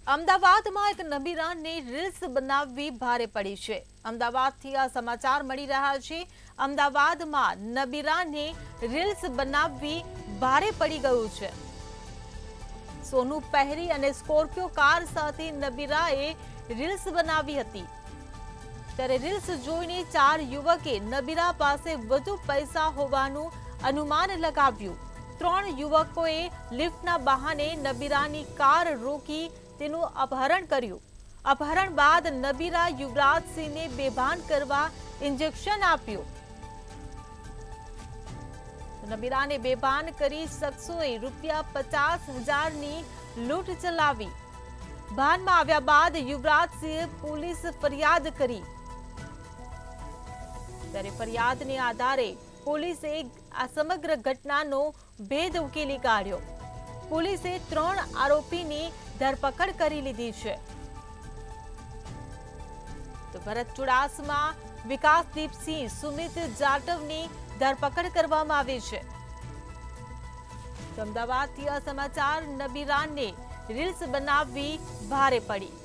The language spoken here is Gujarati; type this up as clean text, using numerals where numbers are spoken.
અમદાવાદમાં એક નબીરાને રીલ્સ બનાવવી ભારે પડી છે। અમદાવાદથી આ સમાચાર મળી રહ્યા છે। અમદાવાદમાં નબીરાને રીલ્સ બનાવવી ભારે પડી ગયું છે। સોનું પહેરી અને સ્કોર્પિયો કાર સાથે નબીરાએ રીલ્સ બનાવી હતી। ત્યારે રીલ્સ જોઈને 4 યુવકે નબીરા પાસે વધુ પૈસા હોવાનું અનુમાન લગાવ્યું। 3 યુવકોએ લિફ્ટના બહાને નબીરાની કાર રોકી તેનું અપહરણ કર્યું। અપહરણ બાદ નબીરા યુવરાજસિંહને બેભાન કરવા ઇન્જેક્શન આપ્યું। નબીરાને બેભાન કરી શખ્સોએ ₹50,000ની લૂંટ ચલાવી। ભાનમાં આવ્યા બાદ યુવરાજસિંહે પોલીસ ફરિયાદ કરી। ત્યારે ફરિયાદને આધારે પોલીસે આ સમગ્ર ઘટનાનો ભેદ ઉકેલી કાઢ્યો। પોલીસે 3 આરોપીની ધરપકડ કરી લીધી છે। તો ભરત ચુડાસમા, વિકાસદીપસિંહ, સુમિત જાટવની ધરપકડ કરવામાં આવી છે। અમદાવાદથી આ સમાચાર, નબીરાને રીલ્સ બનાવવી ભારે પડી।